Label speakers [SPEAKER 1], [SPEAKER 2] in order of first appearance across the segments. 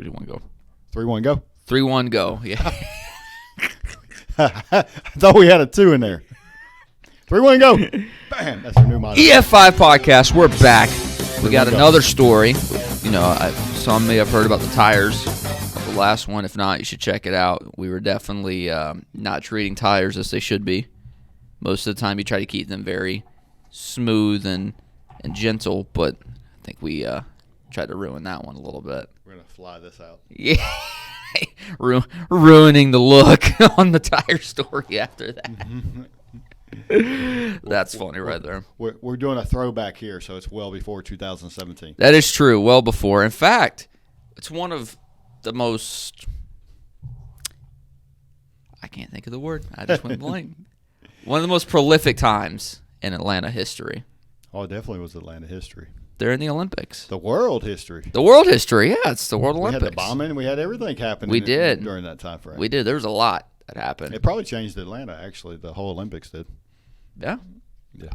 [SPEAKER 1] do you want to go?
[SPEAKER 2] 3-1 go.
[SPEAKER 1] 3-1 go. Yeah.
[SPEAKER 2] I thought we had a 2 in there. 3-1 go. Bam. That's our new motto.
[SPEAKER 1] EF5 podcast. We're back. We got another story. You know, some may have heard about the tires. The last one. If not, you should check it out. We were definitely not treating tires as they should be. Most of the time, you try to keep them very smooth and gentle, but I think we tried to ruin that one a little bit.
[SPEAKER 2] We're going to fly this out.
[SPEAKER 1] Yeah. Ruining the look on the tire story after that. That's funny right there.
[SPEAKER 2] We're doing a throwback here, so it's well before 2017.
[SPEAKER 1] That is true, well before. In fact, it's one of the most, I can't think of the word. I just went blank. One of the most prolific times in Atlanta history.
[SPEAKER 2] Oh, it definitely was Atlanta history.
[SPEAKER 1] They're in the Olympics.
[SPEAKER 2] The world history.
[SPEAKER 1] The world history, yeah. It's the World Olympics.
[SPEAKER 2] We had the bombing. We had everything happening.
[SPEAKER 1] We did.
[SPEAKER 2] During that time frame.
[SPEAKER 1] We did. There was a lot that happened.
[SPEAKER 2] It probably changed Atlanta, actually. The whole Olympics did.
[SPEAKER 1] Yeah.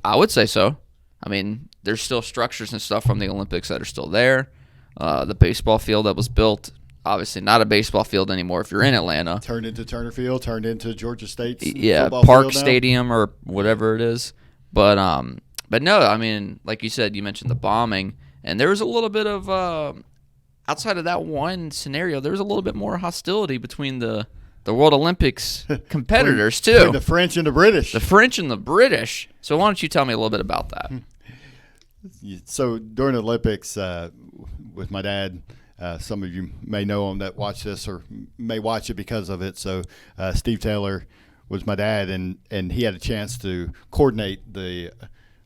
[SPEAKER 1] I would say so. I mean, there's still structures and stuff from the Olympics that are still there. The baseball field that was built, obviously not a baseball field anymore if you're in Atlanta.
[SPEAKER 2] Turned into Turner Field, turned into Georgia State's
[SPEAKER 1] Park Stadium or whatever it is. But no, I mean, like you said, you mentioned the bombing, and there was a little bit of outside of that one scenario, there was a little bit more hostility between the World Olympics competitors too.
[SPEAKER 2] Between the French and the British.
[SPEAKER 1] The French and the British. So why don't you tell me a little bit about that?
[SPEAKER 2] So during the Olympics, with my dad, some of you may know him that watch this or may watch it because of it. So Steve Taylor was my dad, and he had a chance to coordinate the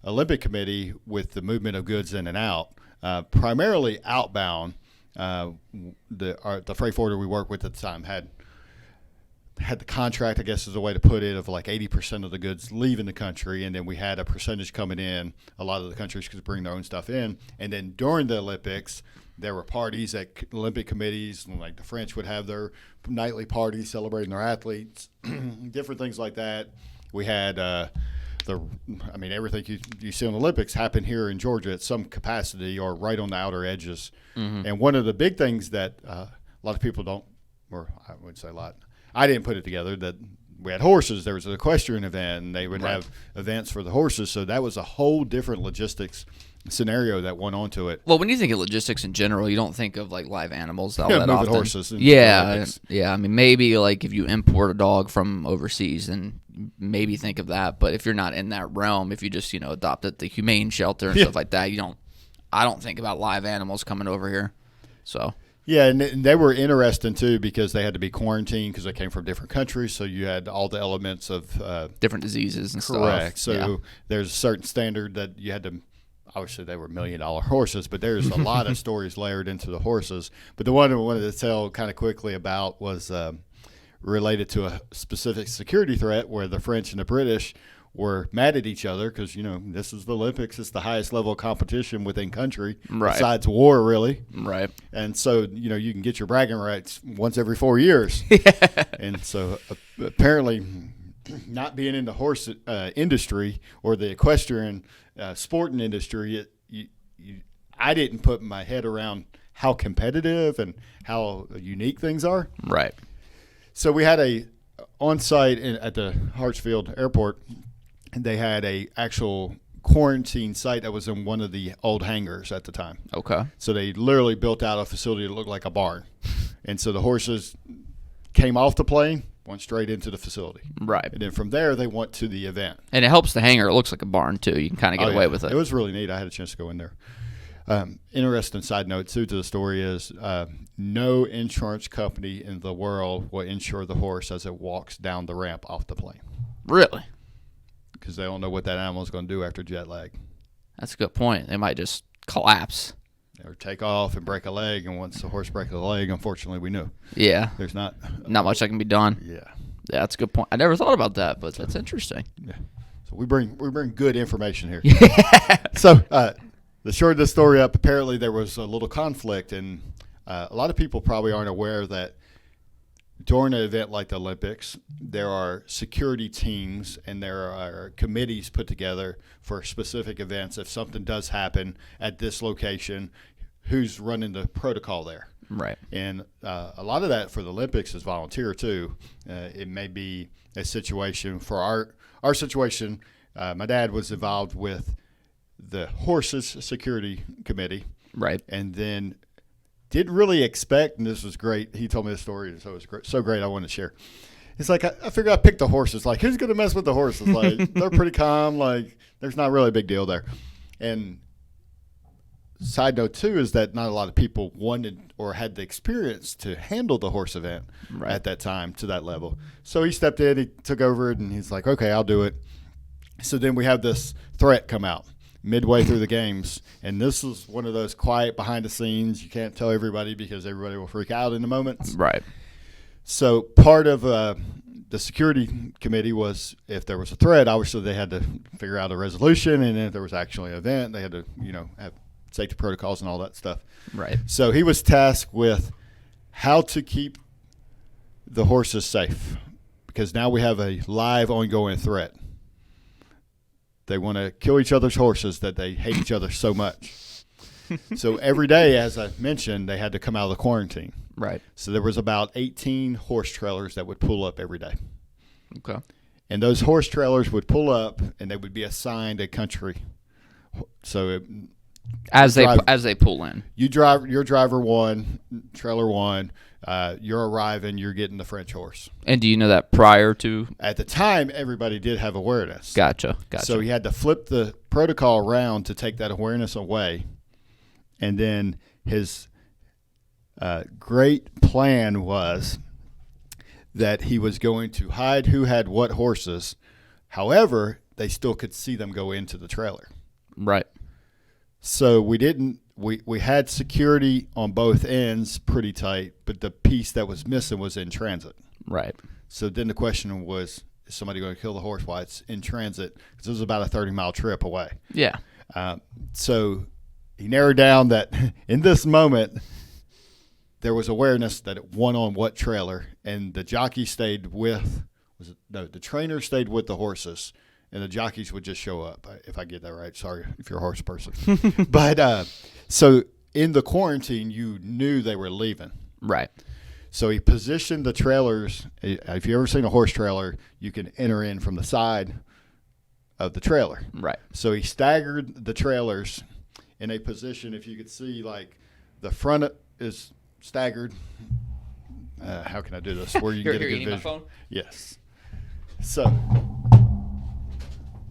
[SPEAKER 2] Olympic Committee with the movement of goods in and out, primarily outbound. The freight forwarder we worked with at the time had the contract, I guess is a way to put it, of like 80% of the goods leaving the country, and then we had a percentage coming in. A lot of the countries could bring their own stuff in. And then during the Olympics, there were parties at Olympic committees, like the French would have their nightly parties celebrating their athletes, different things like that. We had everything you see on the Olympics happen here in Georgia at some capacity or right on the outer edges. Mm-hmm. And one of the big things that a lot of people don't, or I wouldn't say a lot, I didn't put it together, that we had horses. There was an equestrian event, and they would have events for the horses. So that was a whole different logistics scenario that went on to it.
[SPEAKER 1] Well, when you think of logistics in general, you don't think of like live animals all that often.
[SPEAKER 2] Horses.
[SPEAKER 1] Yeah. I mean, maybe like if you import a dog from overseas, then maybe think of that. But if you're not in that realm, if you just adopted the humane shelter and stuff like that, I don't think about live animals coming over here. So.
[SPEAKER 2] Yeah, and they were interesting, too, because they had to be quarantined because they came from different countries. So you had all the elements of
[SPEAKER 1] different diseases and stuff.
[SPEAKER 2] Correct. So there's a certain standard that you had to – obviously, they were $1 million horses, but there's a lot of stories layered into the horses. But the one I wanted to tell kind of quickly about was related to a specific security threat where the French and the British – were mad at each other because, this is the Olympics. It's the highest level of competition within country, besides war, really.
[SPEAKER 1] Right.
[SPEAKER 2] And so, you can get your bragging rights once every 4 years. And so apparently not being in the horse industry or the equestrian sporting industry, I didn't put my head around how competitive and how unique things are.
[SPEAKER 1] Right.
[SPEAKER 2] So we had a on-site at the Hartsfield Airport. They had a actual quarantine site that was in one of the old hangars at the time.
[SPEAKER 1] Okay.
[SPEAKER 2] So they literally built out a facility that looked like a barn. And so the horses came off the plane, went straight into the facility.
[SPEAKER 1] Right.
[SPEAKER 2] And then from there, they went to the event.
[SPEAKER 1] And it helps the hangar. It looks like a barn, too. You can kind of get away with it.
[SPEAKER 2] It was really neat. I had a chance to go in there. Interesting side note, too, to the story is no insurance company in the world will insure the horse as it walks down the ramp off the plane.
[SPEAKER 1] Really?
[SPEAKER 2] Because they don't know what that animal is going to do after jet lag.
[SPEAKER 1] That's a good point. They might just collapse.
[SPEAKER 2] Or take off and break a leg, and once the horse breaks a leg, unfortunately, we knew.
[SPEAKER 1] Yeah.
[SPEAKER 2] There's not
[SPEAKER 1] much that can be done.
[SPEAKER 2] Yeah.
[SPEAKER 1] Yeah, that's a good point. I never thought about that, but that's interesting.
[SPEAKER 2] Yeah. So we bring good information here.
[SPEAKER 1] Yeah.
[SPEAKER 2] So the short of the story up, apparently there was a little conflict, and a lot of people probably aren't aware that during an event like the Olympics, there are security teams and there are committees put together for specific events. If something does happen at this location, who's running the protocol there?
[SPEAKER 1] Right.
[SPEAKER 2] And a lot of that for the Olympics is volunteer too. It may be a situation for our situation. My dad was involved with the horses security committee.
[SPEAKER 1] Right.
[SPEAKER 2] And then didn't really expect, and this was great. He told me the story, so it was great, so great I wanted to share. It's like, I figured I picked the horses. Like, who's going to mess with the horses? Like, they're pretty calm. Like, there's not really a big deal there. And side note, too, is that not a lot of people wanted or had the experience to handle the horse event at that time to that level. So he stepped in, he took over it, and he's like, okay, I'll do it. So then we have this threat come out midway through the games. And this is one of those quiet behind the scenes. You can't tell everybody because everybody will freak out in the moments.
[SPEAKER 1] Right.
[SPEAKER 2] So part of the security committee was if there was a threat, obviously they had to figure out a resolution, and if there was actually an event, they had to, have safety protocols and all that stuff.
[SPEAKER 1] Right.
[SPEAKER 2] So he was tasked with how to keep the horses safe, because now we have a live ongoing threat. They want to kill each other's horses that they hate each other so much. So every day, as I mentioned, they had to come out of the quarantine.
[SPEAKER 1] Right.
[SPEAKER 2] So there was about 18 horse trailers that would pull up every day.
[SPEAKER 1] Okay.
[SPEAKER 2] And those horse trailers would pull up, and they would be assigned a country. So
[SPEAKER 1] as they pull in,
[SPEAKER 2] your driver one, trailer one. You're arriving. You're getting the French horse.
[SPEAKER 1] And do you know that prior to?
[SPEAKER 2] At the time, everybody did have awareness.
[SPEAKER 1] Gotcha.
[SPEAKER 2] So he had to flip the protocol around to take that awareness away. And then his great plan was that he was going to hide who had what horses. However, they still could see them go into the trailer.
[SPEAKER 1] Right.
[SPEAKER 2] So we had security on both ends pretty tight, but the piece that was missing was in transit.
[SPEAKER 1] Right.
[SPEAKER 2] So then the question was, is somebody going to kill the horse while it's in transit? Because it was about a 30-mile trip away.
[SPEAKER 1] Yeah.
[SPEAKER 2] So he narrowed down that in this moment, there was awareness that it won on what trailer, and the jockey stayed with, the trainer stayed with the horses, and the jockeys would just show up, if I get that right. Sorry if you're a horse person. But so in the quarantine, you knew they were leaving.
[SPEAKER 1] Right.
[SPEAKER 2] So he positioned the trailers. If you've ever seen a horse trailer, you can enter in from the side of the trailer.
[SPEAKER 1] Right.
[SPEAKER 2] So he staggered the trailers in a position, if you could see, like the front is staggered. How can I do this? Where you can get a good vision. My phone? Yes. So.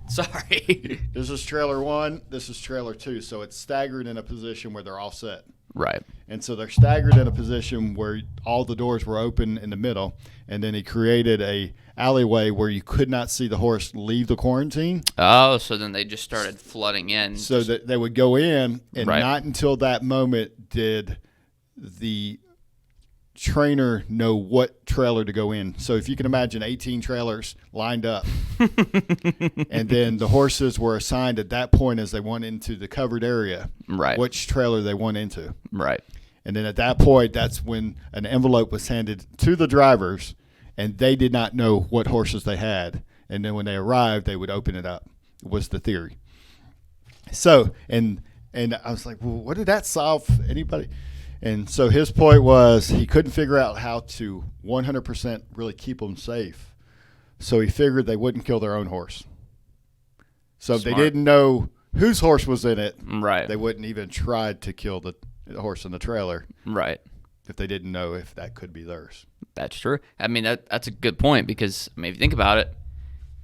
[SPEAKER 1] Sorry.
[SPEAKER 2] This is trailer one. This is trailer two. So it's staggered in a position where they're all set.
[SPEAKER 1] Right.
[SPEAKER 2] And so they're staggered in a position where all the doors were open in the middle. And then he created a alleyway where you could not see the horse leave the quarantine.
[SPEAKER 1] Oh, so then they just started flooding in.
[SPEAKER 2] So that they would go in, and
[SPEAKER 1] right.
[SPEAKER 2] Not until that moment did the trainer know what trailer to go in. So if you can imagine 18 trailers lined up, and then the horses were assigned at that point as they went into the covered area,
[SPEAKER 1] right?
[SPEAKER 2] Which trailer they went into,
[SPEAKER 1] right?
[SPEAKER 2] And then at that point, that's when an envelope was handed to the drivers, and they did not know what horses they had. And then when they arrived, they would open it up. Was the theory. So and I was like, well, what did that solve for anybody? And so his point was he couldn't figure out how to 100% really keep them safe. So he figured they wouldn't kill their own horse. So if they didn't know whose horse was in it,
[SPEAKER 1] right,
[SPEAKER 2] they wouldn't even try to kill the horse in the trailer.
[SPEAKER 1] Right.
[SPEAKER 2] If they didn't know if that could be theirs.
[SPEAKER 1] That's true. I mean, that's a good point because, I mean, if you think about it,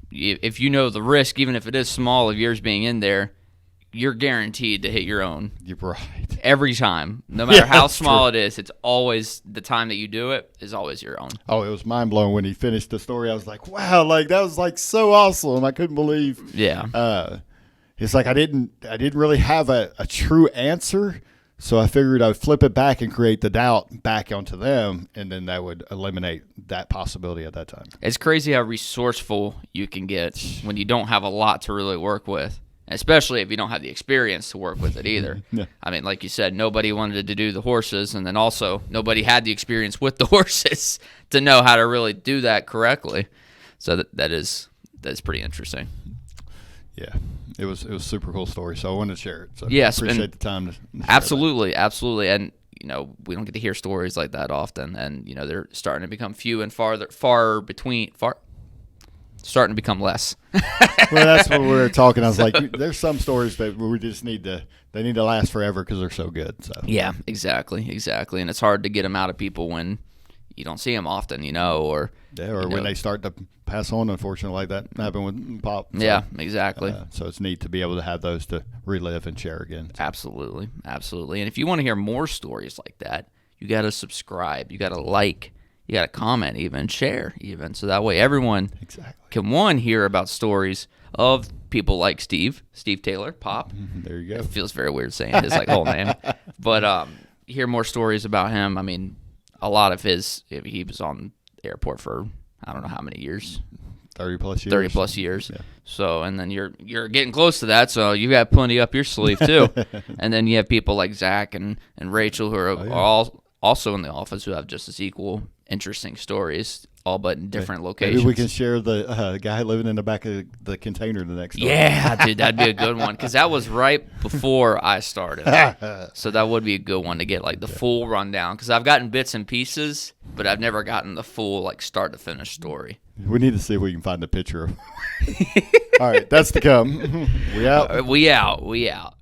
[SPEAKER 1] if you know the risk, even if it is small, of yours being in there, you're guaranteed to hit your own.
[SPEAKER 2] You're right.
[SPEAKER 1] Every time. No matter how small it is, it's always the time that you do it is always your own.
[SPEAKER 2] Oh, it was mind-blowing when he finished the story. I was like, wow, like that was like so awesome. I couldn't believe.
[SPEAKER 1] Yeah.
[SPEAKER 2] It's like I didn't really have a true answer, so I figured I'd flip it back and create the doubt back onto them, and then that would eliminate that possibility at that time.
[SPEAKER 1] It's crazy how resourceful you can get when you don't have a lot to really work with. Especially if you don't have the experience to work with it either.
[SPEAKER 2] Yeah.
[SPEAKER 1] I mean, like you said, nobody wanted to do the horses, and then also nobody had the experience with the horses to know how to really do that correctly. So that's pretty interesting.
[SPEAKER 2] Yeah, it was a super cool story. So I wanted to share it. So
[SPEAKER 1] yes,
[SPEAKER 2] appreciate the time. To
[SPEAKER 1] absolutely. And we don't get to hear stories like that often, and they're starting to become few and starting to become less.
[SPEAKER 2] Well, that's what we were talking. I was like, there's some stories that we just they need to last forever because they're so good. So
[SPEAKER 1] yeah, exactly, and it's hard to get them out of people when you don't see them often, or
[SPEAKER 2] when they start to pass on. Unfortunately, like that happened with Pop. So,
[SPEAKER 1] yeah, exactly.
[SPEAKER 2] So it's neat to be able to have those to relive and share again.
[SPEAKER 1] Absolutely. And if you want to hear more stories like that, you got to subscribe, you got to like, you got to comment, even share, even so that way everyone can hear about stories of people like Steve Taylor, Pop.
[SPEAKER 2] There you go.
[SPEAKER 1] It feels very weird saying his whole name, but hear more stories about him. I mean, a lot of he was on the airport for I don't know how many years.
[SPEAKER 2] 30 plus years.
[SPEAKER 1] 30 plus years. Yeah. So, and then you're getting close to that, so you got plenty up your sleeve too. And then you have people like Zach and Rachel who are all also in the office who have just as equal interesting stories, all but in different locations.
[SPEAKER 2] Maybe we can share the guy living in the back of the container the next door.
[SPEAKER 1] Yeah, dude, that'd be a good one because that was right before I started. So that would be a good one to get like the full rundown because I've gotten bits and pieces, but I've never gotten the full like start to finish story.
[SPEAKER 2] We need to see if we can find a picture of. All right, that's to come. We out.
[SPEAKER 1] We out.